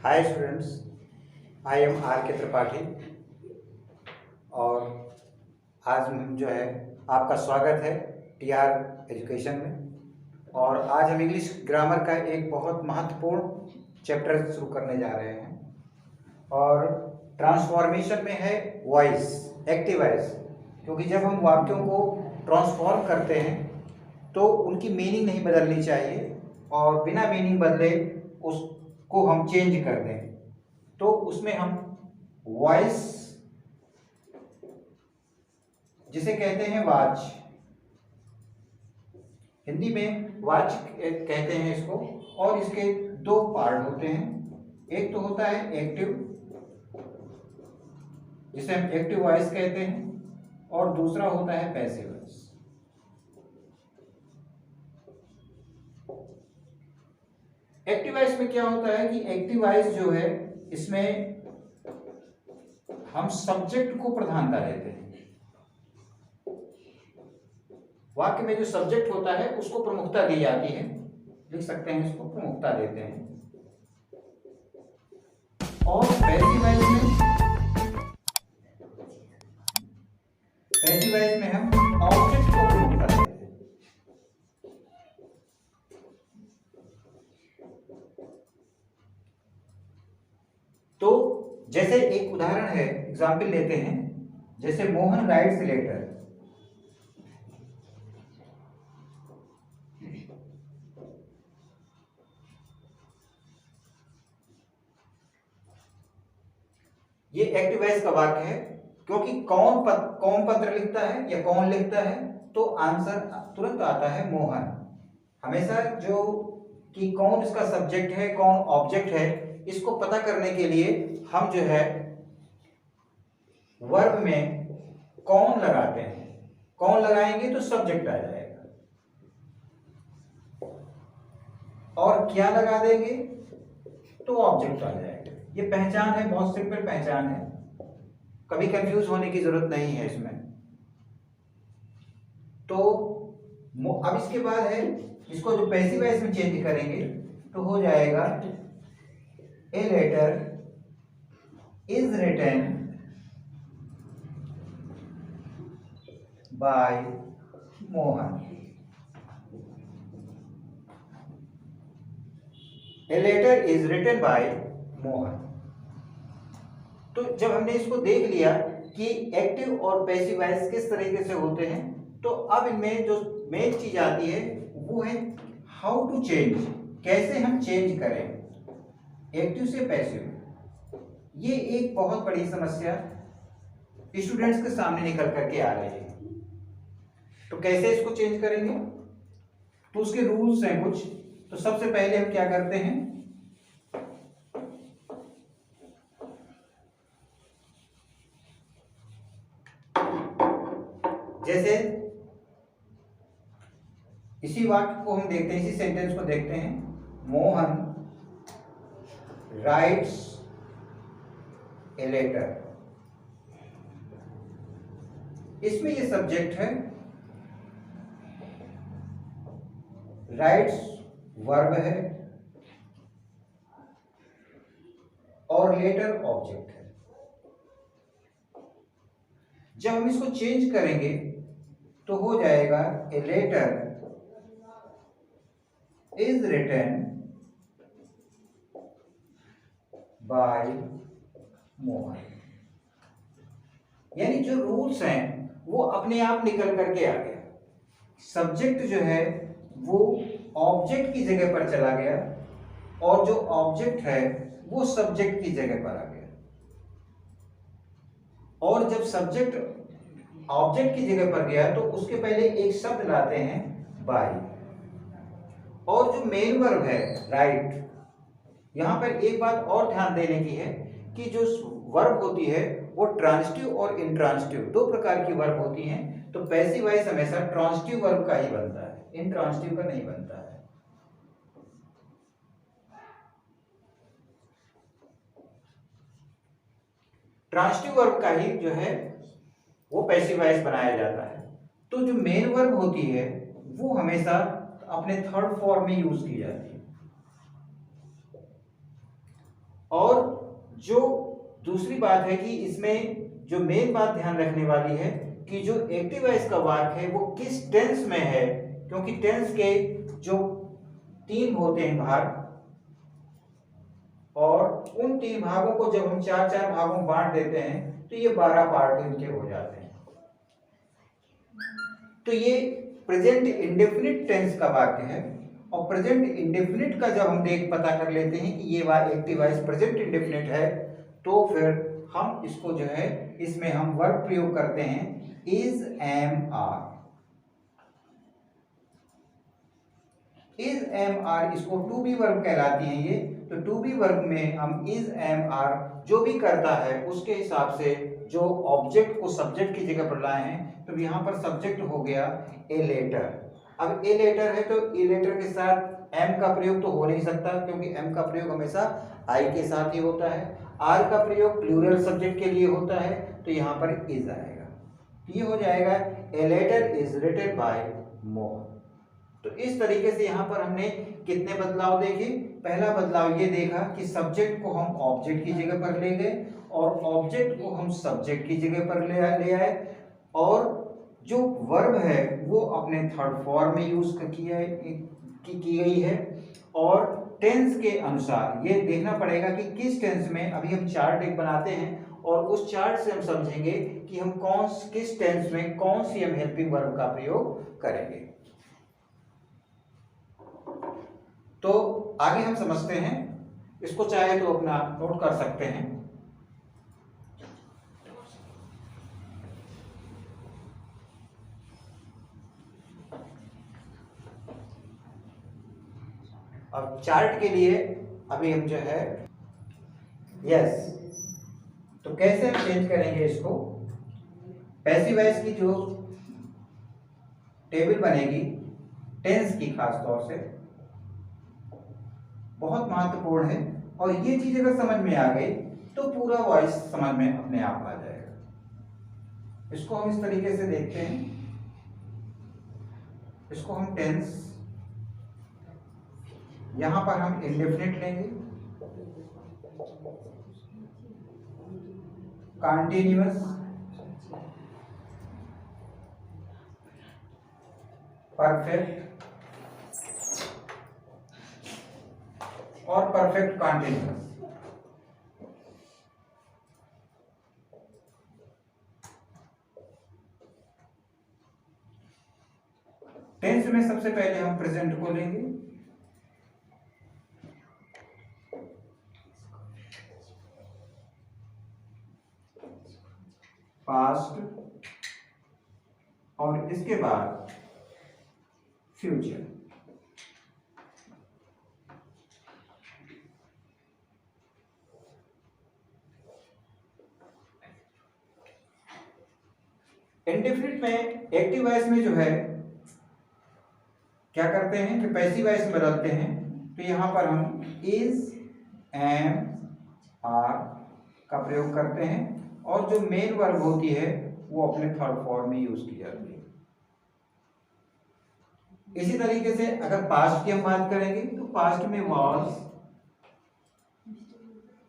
Hi students, I am R K Tripathi और आज हम जो है आपका स्वागत है टीआर एजुकेशन में। और आज हम इंग्लिश ग्रामर का एक बहुत महत्वपूर्ण चैप्टर शुरू करने जा रहे हैं और ट्रांसफॉर्मेशन में है वॉइस, एक्टिव वॉइस। क्योंकि जब हम वाक्यों को ट्रांसफॉर्म करते हैं तो उनकी मीनिंग नहीं बदलनी चाहिए और बिना मीनिंग बदले उसको हम चेंज कर दें, तो उसमें हम वॉइस, जिसे कहते हैं वाच, हिंदी में वाच कहते हैं इसको। और इसके दो पार्ट होते हैं, एक तो होता है एक्टिव, जिसे हम एक्टिव वॉइस कहते हैं, और दूसरा होता है पैसिव वॉइस। एक्टिव वॉइस में क्या होता है कि एक्टिव वॉइस जो है इसमें हम सब्जेक्ट को प्रधानता देते हैं। वाक्य में जो सब्जेक्ट होता है उसको प्रमुखता दी जाती है, लिख सकते हैं इसको, प्रमुखता देते हैं। और पैसिव वॉइस में हम ऑब्जेक्ट को प्रमुखता देते हैं। तो जैसे एक उदाहरण है, एग्जाम्पल लेते हैं, जैसे मोहन राइट्स लेटर। ये एक्टिव वॉइस का वाक्य है, क्योंकि कौन पत्र लिखता है या कौन लिखता है, तो आंसर तुरंत आता है मोहन। हमेशा जो कि कौन इसका सब्जेक्ट है, कौन ऑब्जेक्ट है, इसको पता करने के लिए हम जो है वर्ब में कौन लगाते हैं। कौन लगाएंगे तो सब्जेक्ट आ जाएगा, और क्या लगा देंगे तो ऑब्जेक्ट आ जाएगा। ये पहचान है, बहुत सिंपल पहचान है, कभी कंफ्यूज होने की जरूरत नहीं है इसमें। तो अब इसके बाद है, इसको जो पैसिव वॉइस में चेंज करेंगे तो हो जाएगा a letter is written by Mohan. A letter is written by Mohan. तो जब हमने इसको देख लिया कि एक्टिव और पैसिव वॉइस किस तरीके से होते हैं, तो अब इनमें जो मेन चीज आती है वो है हाउ टू चेंज, कैसे हम चेंज करें एक्टिव से पैसिव। ये एक बहुत बड़ी समस्या स्टूडेंट्स के सामने निकल करके आ रही है। तो कैसे इसको चेंज करेंगे, तो उसके रूल्स हैं कुछ। तो सबसे पहले हम क्या करते हैं, जैसे इसी वाक्य को हम देखते हैं, इसी सेंटेंस को देखते हैं, मोहन राइट्स ए लेटर। इसमें ये सब्जेक्ट है, राइट्स वर्ब है और लेटर ऑब्जेक्ट है। जब हम इसको चेंज करेंगे तो हो जाएगा a letter is written by Mohan. यानी जो रूल्स हैं वो अपने आप निकल करके आ गया। सब्जेक्ट जो है वो ऑब्जेक्ट की जगह पर चला गया, और जो ऑब्जेक्ट है वो सब्जेक्ट की जगह पर आ गया। और जब सब्जेक्ट ऑब्जेक्ट की जगह पर गया तो उसके पहले एक शब्द लाते हैं बाय। और जो मेन वर्ब है राइट, यहां पर एक बात और ध्यान देने की है कि जो वर्ब होती है वो ट्रांजिटिव और इंट्रांजिटिव दो प्रकार की वर्ब होती हैं। तो पैसिव वॉइस हमेशा ट्रांजिटिव वर्ब का ही बनता है, इंट्रांजिटिव का नहीं बनता है। ट्रांजिटिव वर्ब का ही जो है वो पैसिव वॉइस बनाया जाता है। तो जो मेन वर्ब होती है वो हमेशा अपने थर्ड फॉर्म में यूज की जाती है। और जो दूसरी बात है कि इसमें जो मेन बात ध्यान रखने वाली है कि जो एक्टिव वॉइस का वाक्य है वो किस टेंस में है, क्योंकि टेंस के जो 3 होते हैं भाग, और उन 3 भागों को जब हम 4-4 भागों में बांट देते हैं तो ये 12 पार्ट इनके हो जाते हैं। तो ये प्रेजेंट इंडेफिनिट टेंस का वाक्य है, और प्रेजेंट इंडेफिनिट का जब हम पता कर लेते हैं कि ये एक्टिव वॉइस प्रेजेंट इंडेफिनिट है, तो फिर हम इसको जो है इसमें हम वर्ब प्रयोग करते हैं is am are. Is am are इसको टू बी वर्ब कहलाती हैं ये। तो टू बी वर्ब में हम इज एम आर जो भी करता है उसके हिसाब से जो ऑब्जेक्ट को सब्जेक्ट की जगह पर लाए हैं, तो यहाँ पर सब्जेक्ट हो गया ए लेटर। अब ए लेटर है तो ए लेटर के साथ एम का प्रयोग तो हो नहीं सकता, क्योंकि एम का प्रयोग हमेशा आई के साथ ही होता है। आर का प्रयोग प्लूरल सब्जेक्ट के लिए होता है, तो यहाँ पर इज आएगा। ये हो जाएगा a letter is written by Mohan. तो इस तरीके से यहाँ पर हमने कितने बदलाव देखे। पहला बदलाव ये देखा कि सब्जेक्ट को हम ऑब्जेक्ट की जगह पर ले गए, और ऑब्जेक्ट को हम सब्जेक्ट की जगह पर ले आए, और जो वर्ब है वो अपने थर्ड फॉर्म में यूज की गई है। और टेंस के अनुसार ये देखना पड़ेगा कि किस टेंस में, अभी हम चार्ट एक बनाते हैं और उस चार्ट से हम समझेंगे कि हम किस टेंस में कौन सी हम हेल्पिंग वर्ब का प्रयोग करेंगे। तो आगे हम समझते हैं, इसको चाहे तो अपना नोट कर सकते हैं। अब चार्ट के लिए अभी हम जो है तो कैसे हम चेंज करेंगे इसको। पैसिव वॉइस की जो टेबल बनेगी टेंस की खास तौर से बहुत महत्वपूर्ण है, और ये चीज अगर समझ में आ गई तो पूरा वॉइस समझ में अपने आप आ जाएगा। इसको हम इस तरीके से देखते हैं, इसको हम टेंस, यहां पर हम इंडेफिनिट लेंगे, कंटीन्यूअस, परफेक्ट और परफेक्ट कंटीन्यूअस। टेंस में सबसे पहले हम प्रेजेंट को लेंगे, पास्ट, और इसके बाद फ्यूचर। इंडेफिनिट में एक्टिव वॉइस में जो है क्या करते हैं कि पैसिव वॉइस में बदलते हैं। तो यहां पर हम इज एम आर का प्रयोग करते हैं, और जो मेन वर्ब होती है वो अपने थर्ड फॉर्म में यूज की जाती है। इसी तरीके से अगर पास्ट की हम बात करेंगे तो पास्ट में वॉज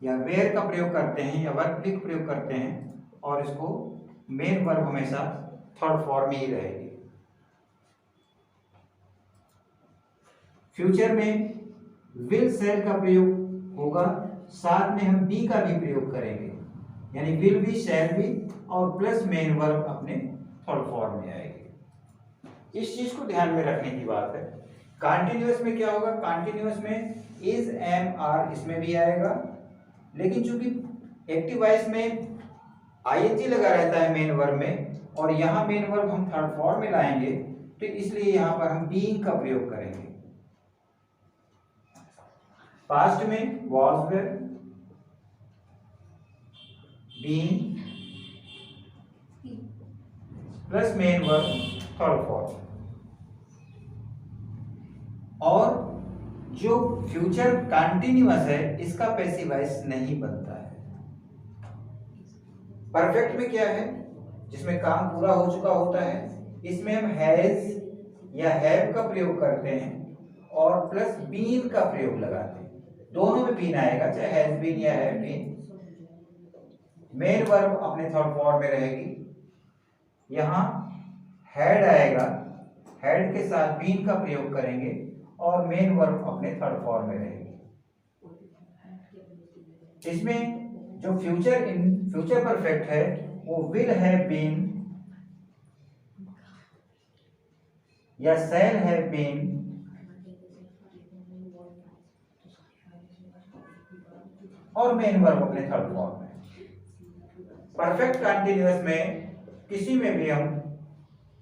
या वेयर का प्रयोग करते हैं या वर्ब का प्रयोग करते हैं, और इसको मेन वर्ब हमेशा थर्ड फॉर्म में ही रहेगी। फ्यूचर में विल सेल का प्रयोग होगा, साथ में हम बी का भी प्रयोग करेंगे, यानी विल भी शैल भी और प्लस मेन वर्ब अपने थर्ड फॉर्म में आएगी। इस चीज को ध्यान में रखने की बात है। कंटीन्यूअस में क्या होगा, कंटीन्यूअस में इज एम आर इसमें भी आएगा, लेकिन चूंकि एक्टिव वॉइस में आईएनजी लगा रहता है मेन वर्ब में, और यहां मेन वर्ब हम थर्ड फॉर्म में लाएंगे, तो इसलिए यहां पर हम बीइंग का प्रयोग करेंगे। पास्ट में was were, being plus main verb third form, और जो फ्यूचर कंटीन्यूअस है इसका पैसिव वॉइस नहीं बनता है। परफेक्ट में क्या है, जिसमें काम पूरा हो चुका होता है, इसमें हम हैज या हैव का प्रयोग करते हैं और प्लस बीन का प्रयोग लगाते हैं। दोनों में बीन आएगा, चाहे हैज बीन या हैव बीन। मेन वर्ब अपने थर्ड फॉर्म में रहेगी। यहाँ हैड आएगा, हैड के साथ बीन का प्रयोग करेंगे और मेन वर्ब अपने थर्ड फॉर्म में रहेगी। इसमें जो फ्यूचर परफेक्ट है वो विल हैव बीन या शैल हैव बीन और मेन वर्ब अपने थर्ड फॉर्म में। परफेक्ट कंटीन्यूअस में किसी में भी हम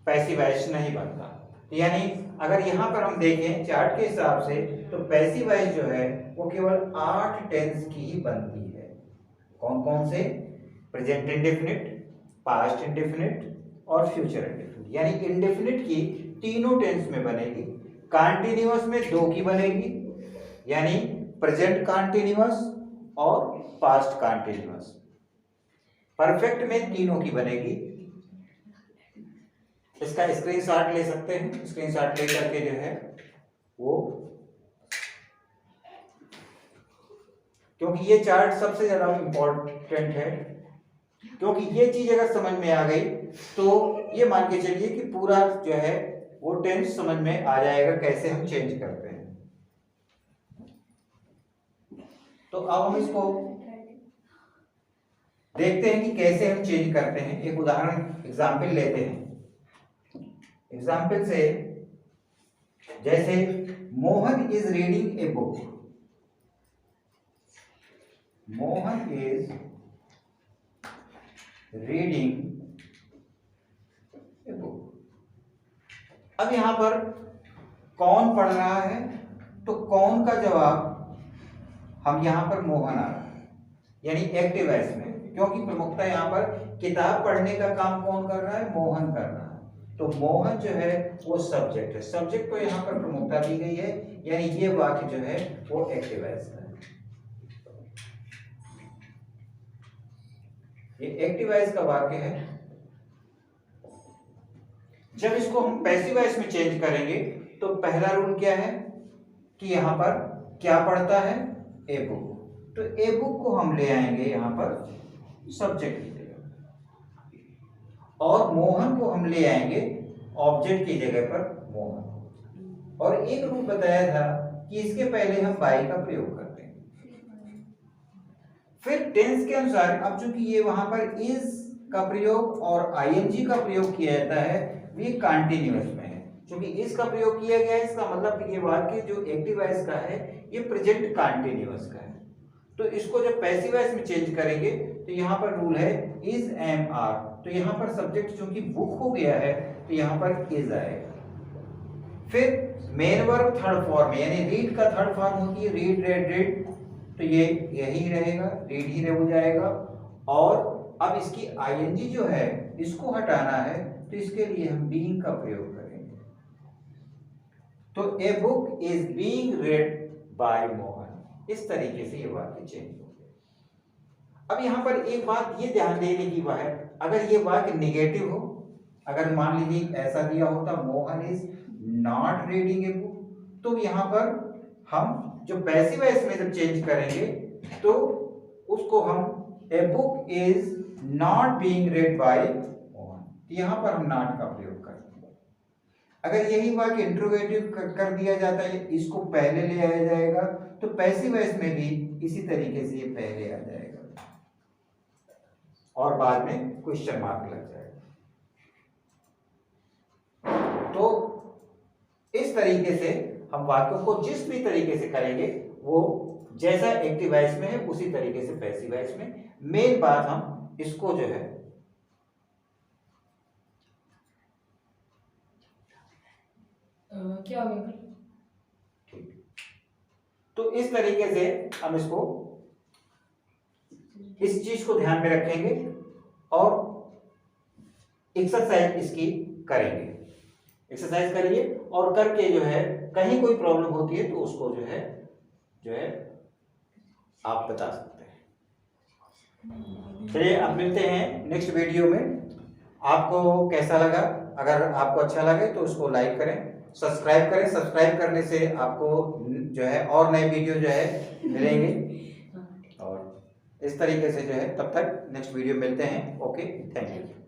पैसिव वॉइस नहीं बनता। यानी अगर यहाँ पर हम देखें चार्ट के हिसाब से तो पैसिव वॉइस जो है वो केवल 8 टेंस की ही बनती है। कौन कौन से? प्रेजेंट इंडेफिनिट, पास्ट इंडेफिनिट और फ्यूचर इंडेफिनिट। यानी इंडेफिनिट की तीनों टेंस में बनेगी। कंटीन्यूअस में 2 की बनेगी, यानी प्रेजेंट कंटीन्यूअस और पास्ट कंटीन्यूअस। परफेक्ट में तीनों की बनेगी। इसका स्क्रीनशॉट ले सकते हैं, स्क्रीनशॉट ले करके जो है वो, क्योंकि ये चार्ट सबसे ज्यादा इंपॉर्टेंट है, क्योंकि ये चीज अगर समझ में आ गई तो ये मान के चलिए कि पूरा जो है वो टेंस समझ में आ जाएगा कैसे हम चेंज करते हैं। तो अब हम इसको देखते हैं कि कैसे हम चेंज करते हैं। एक उदाहरण एग्जाम्पल लेते हैं। एग्जाम्पल से जैसे Mohan is reading a book. Mohan is reading a book. अब यहां पर कौन पढ़ रहा है, तो कौन का जवाब हम यहां पर मोहन आ रहा है, यानी एक्टिव वॉइस में, क्योंकि प्रमुखता यहां पर किताब पढ़ने का काम कौन कर रहा है? मोहन कर रहा है। तो मोहन जो है वो सब्जेक्ट है, सब्जेक्ट को यहां पर प्रमुखता दी गई है, यानी ये वाक्य जो है वो एक्टिव वॉइस का है। ये एक्टिव वॉइस का वाक्य है। जब इसको हम पैसिव वॉइस में चेंज करेंगे तो पहला रूल क्या है कि यहां पर क्या पढ़ता है? A book. तो ए बुक को हम ले आएंगे यहां पर सब्जेक्ट की जगह, और मोहन को हम ले आएंगे ऑब्जेक्ट की जगह पर मोहन। और एक रूल बताया था कि इसके पहले हम बाई का प्रयोग करते हैं। फिर टेंस के अनुसार, अब चूंकि ये वहां पर इज का प्रयोग और आईएनजी का प्रयोग किया जाता है, ये कंटीन्यूअस में है। क्योंकि इस का प्रयोग किया गया है, इसका मतलब कि ये वाक्य जो एक्टिव वॉइस का है ये प्रेजेंट कंटीन्यूअस का है। तो इसको जब पैसिव वॉइस में चेंज करेंगे तो यहाँ पर रूल है इज एम आर। तो यहाँ पर सब्जेक्ट चूंकि बुक हो गया है तो यहाँ पर इज आएगा। फिर मेन वर्ब थर्ड फॉर्म में, यानी रीड का थर्ड फॉर्म होती है रीड, रेड, रीड, तो ये यही रहेगा, रीड ही हो जाएगा। और अब इसकी आईएनजी जो है इसको हटाना है, तो इसके लिए हम बीइंग का प्रयोग करेंगे। तो a book is being read by Mohan. इस तरीके से ये वाक्य चेंज हो गया। अब यहां पर एक बात ये ध्यान देने की बात है, अगर ये वाक्य निगेटिव हो, अगर मान लीजिए ऐसा दिया होता Mohan is not reading a book, तो यहां पर हम जो पैसिव वॉइस में जब चेंज करेंगे तो उसको हम a book is not being read by Mohan, यहां पर हम नॉट का प्रयोग करते हैं। अगर यही वाक्य इंट्रोगेटिव कर दिया जाता है, इसको पहले ले आया जाएगा, तो पैसिव वॉइस में भी इसी तरीके से ये पहले आ जाएगा और बाद में क्वेश्चन मार्क लग जाएगा। तो इस तरीके से हम वाक्यों को जिस भी तरीके से करेंगे वो जैसा एक्टिव वॉइस में है उसी तरीके से पैसिव वॉइस में। मेन बात हम इसको जो है क्या होगा? ठीक, तो इस तरीके से हम इसको इस चीज को ध्यान में रखेंगे और एक्सरसाइज इसकी करेंगे। एक्सरसाइज करिए और करके जो है कहीं कोई प्रॉब्लम होती है तो उसको जो है आप बता सकते हैं। चलिए अब मिलते हैं नेक्स्ट वीडियो में। आपको कैसा लगा? अगर आपको अच्छा लगे तो उसको लाइक करें सब्सक्राइब करें। सब्सक्राइब करने से आपको जो है और नए वीडियो जो है मिलेंगे। और इस तरीके से जो है, तब तक नेक्स्ट वीडियो मिलते हैं। Okay, thank you.